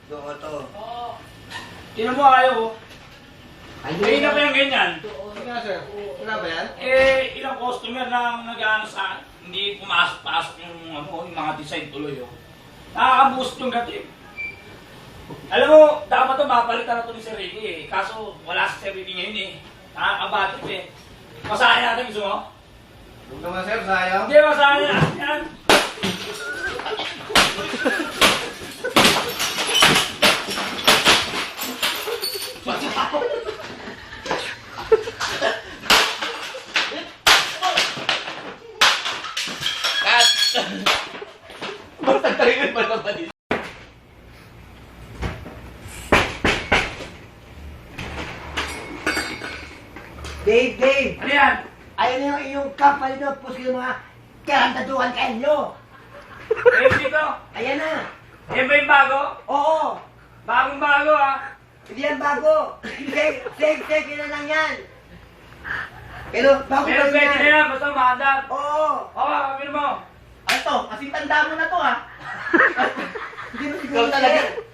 Doon to. Oo. Tinan mo ayaw ko. Ay, na ba yung ganyan? Sige nga, sir. Wala ba yan? Eh, ilang customer na nag-ano sa hindi pumasok-pasok yung, yung mga design tuloy. Nakaka-boost yung gating. Alam mo, dapat ito mapalitan na ito ni Sir Ricky eh. Kaso wala si Sir Ricky ngayon eh. Nakakabatit eh. Masaya natin gusto mo? Huwag naman, sir. Sayang. Hindi, masaya natin yan. Magtataringan ba naman dito? Dave! Ano yan? Ayun na yung iyong company doon, puso yung mga karantaduhan kayo. Eh, dito. Ayan na. Yan ba yung bago? Oo. Bagong-bago ah. Hindi yan bago. Seg na lang yan. Pero bago Pero pa pwede yan. na yan, basta maandar. Oo. Oo, kapil mo. Ano to? Kasing tanda mo na to, ha? Hindi mo Ikaw siguro talaga. sir.